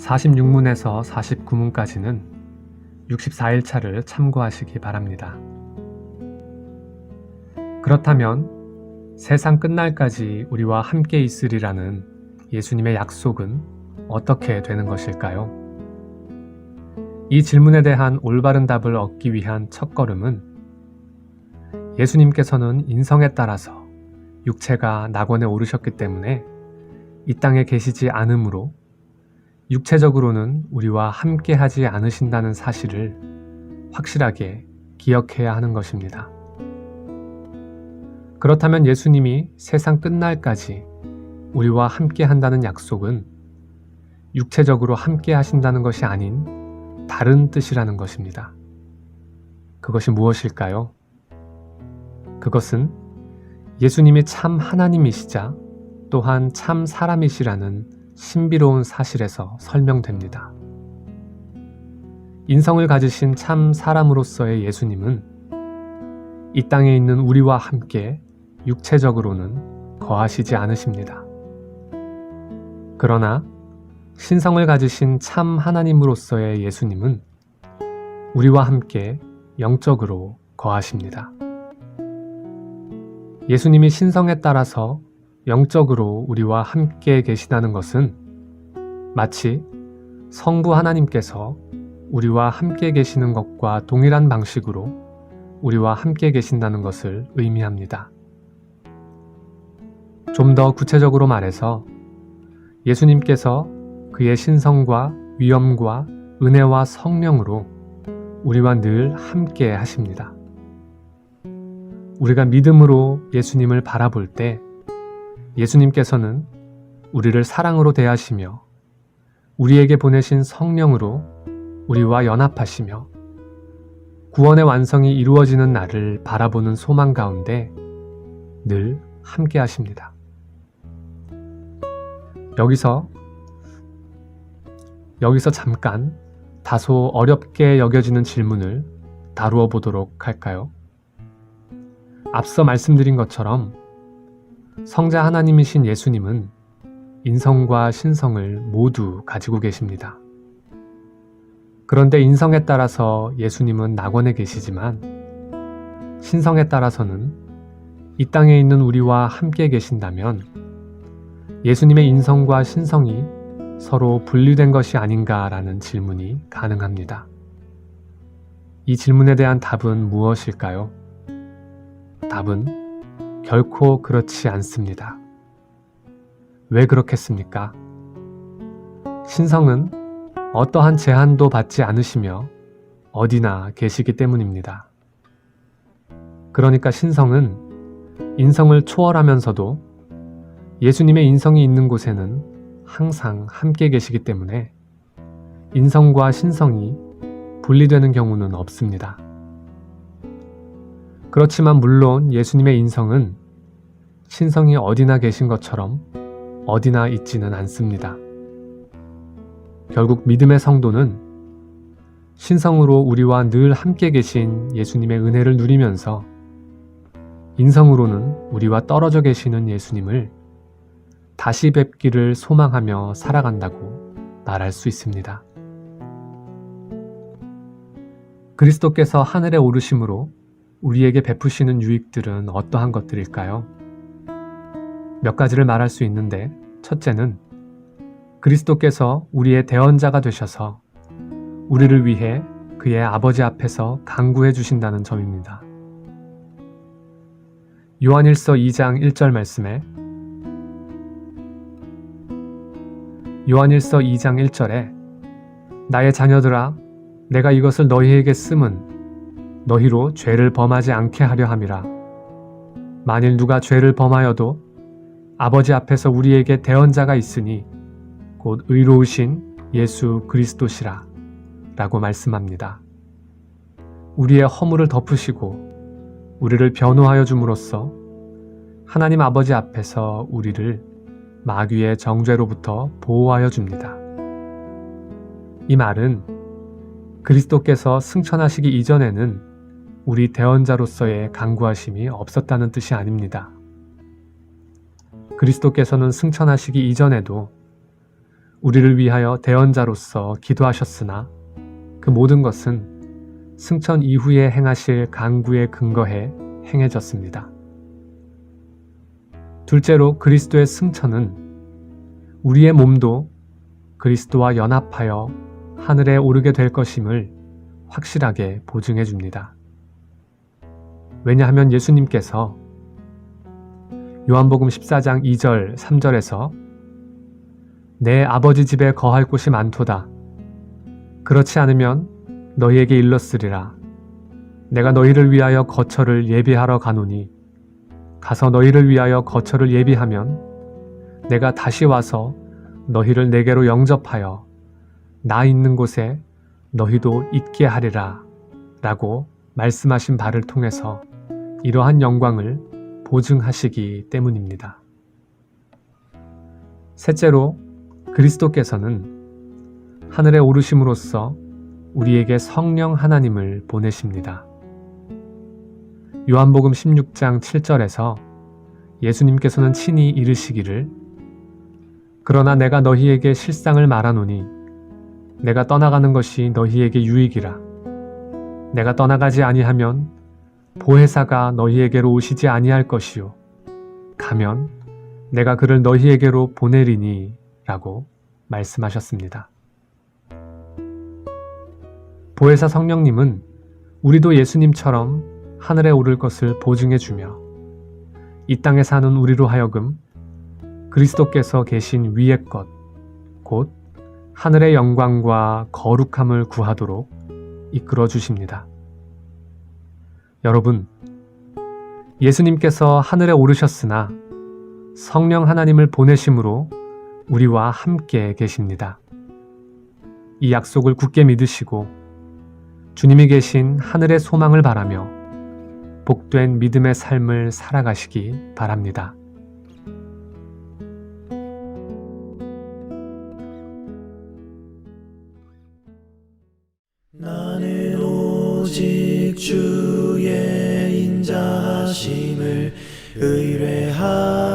46문에서 49문까지는 64일차를 참고하시기 바랍니다. 그렇다면 세상 끝날까지 우리와 함께 있으리라는 예수님의 약속은 어떻게 되는 것일까요? 이 질문에 대한 올바른 답을 얻기 위한 첫걸음은 예수님께서는 인성에 따라서 육체가 낙원에 오르셨기 때문에 이 땅에 계시지 않으므로 육체적으로는 우리와 함께 하지 않으신다는 사실을 확실하게 기억해야 하는 것입니다. 그렇다면 예수님이 세상 끝날까지 우리와 함께 한다는 약속은 육체적으로 함께 하신다는 것이 아닌 다른 뜻이라는 것입니다. 그것이 무엇일까요? 그것은 예수님이 참 하나님이시자 또한 참 사람이시라는 신비로운 사실에서 설명됩니다. 인성을 가지신 참 사람으로서의 예수님은 이 땅에 있는 우리와 함께 육체적으로는 거하시지 않으십니다. 그러나 신성을 가지신 참 하나님으로서의 예수님은 우리와 함께 영적으로 거하십니다. 예수님이 신성에 따라서 영적으로 우리와 함께 계시다는 것은 마치 성부 하나님께서 우리와 함께 계시는 것과 동일한 방식으로 우리와 함께 계신다는 것을 의미합니다. 좀 더 구체적으로 말해서 예수님께서 그의 신성과 위엄과 은혜와 성령으로 우리와 늘 함께 하십니다. 우리가 믿음으로 예수님을 바라볼 때 예수님께서는 우리를 사랑으로 대하시며 우리에게 보내신 성령으로 우리와 연합하시며 구원의 완성이 이루어지는 날을 바라보는 소망 가운데 늘 함께 하십니다. 여기서 잠깐 다소 어렵게 여겨지는 질문을 다루어 보도록 할까요? 앞서 말씀드린 것처럼 성자 하나님이신 예수님은 인성과 신성을 모두 가지고 계십니다. 그런데 인성에 따라서 예수님은 낙원에 계시지만 신성에 따라서는 이 땅에 있는 우리와 함께 계신다면 예수님의 인성과 신성이 서로 분리된 것이 아닌가라는 질문이 가능합니다. 이 질문에 대한 답은 무엇일까요? 답은 결코 그렇지 않습니다. 왜 그렇겠습니까? 신성은 어떠한 제한도 받지 않으시며 어디나 계시기 때문입니다. 그러니까 신성은 인성을 초월하면서도 예수님의 인성이 있는 곳에는 항상 함께 계시기 때문에 인성과 신성이 분리되는 경우는 없습니다. 그렇지만 물론 예수님의 인성은 신성이 어디나 계신 것처럼 어디나 있지는 않습니다. 결국 믿음의 성도는 신성으로 우리와 늘 함께 계신 예수님의 은혜를 누리면서 인성으로는 우리와 떨어져 계시는 예수님을 다시 뵙기를 소망하며 살아간다고 말할 수 있습니다. 그리스도께서 하늘에 오르심으로 우리에게 베푸시는 유익들은 어떠한 것들일까요? 몇 가지를 말할 수 있는데 첫째는 그리스도께서 우리의 대언자가 되셔서 우리를 위해 그의 아버지 앞에서 간구해 주신다는 점입니다. 요한일서 2장 1절 말씀에 요한일서 2장 1절에 나의 자녀들아 내가 이것을 너희에게 쓰면 너희로 죄를 범하지 않게 하려 함이라. 만일 누가 죄를 범하여도 아버지 앞에서 우리에게 대언자가 있으니 곧 의로우신 예수 그리스도시라 라고 말씀합니다. 우리의 허물을 덮으시고 우리를 변호하여 줌으로써 하나님 아버지 앞에서 우리를 마귀의 정죄로부터 보호하여 줍니다. 이 말은 그리스도께서 승천하시기 이전에는 우리 대언자로서의 간구하심이 없었다는 뜻이 아닙니다. 그리스도께서는 승천하시기 이전에도 우리를 위하여 대언자로서 기도하셨으나 그 모든 것은 승천 이후에 행하실 간구에 근거해 행해졌습니다. 둘째로 그리스도의 승천은 우리의 몸도 그리스도와 연합하여 하늘에 오르게 될 것임을 확실하게 보증해 줍니다. 왜냐하면 예수님께서 요한복음 14장 2절 3절에서 내 아버지 집에 거할 곳이 많도다. 그렇지 않으면 너희에게 일렀으리라. 내가 너희를 위하여 거처를 예비하러 가노니 가서 너희를 위하여 거처를 예비하면 내가 다시 와서 너희를 내게로 영접하여 나 있는 곳에 너희도 있게 하리라 라고 말씀하신 바를 통해서 이러한 영광을 보증하시기 때문입니다. 셋째로 그리스도께서는 하늘에 오르심으로써 우리에게 성령 하나님을 보내십니다. 요한복음 16장 7절에서 예수님께서는 친히 이르시기를 그러나 내가 너희에게 실상을 말하노니 내가 떠나가는 것이 너희에게 유익이라. 내가 떠나가지 아니하면 보혜사가 너희에게로 오시지 아니할 것이요 가면 내가 그를 너희에게로 보내리니 라고 말씀하셨습니다. 보혜사 성령님은 우리도 예수님처럼 하늘에 오를 것을 보증해 주며 이 땅에 사는 우리로 하여금 그리스도께서 계신 위의 것, 곧 하늘의 영광과 거룩함을 구하도록 이끌어 주십니다. 여러분, 예수님께서 하늘에 오르셨으나 성령 하나님을 보내심으로 우리와 함께 계십니다. 이 약속을 굳게 믿으시고 주님이 계신 하늘의 소망을 바라며 복된 믿음의 삶을 살아가시기 바랍니다. 나는 오직 주의 인자하심을 의뢰하여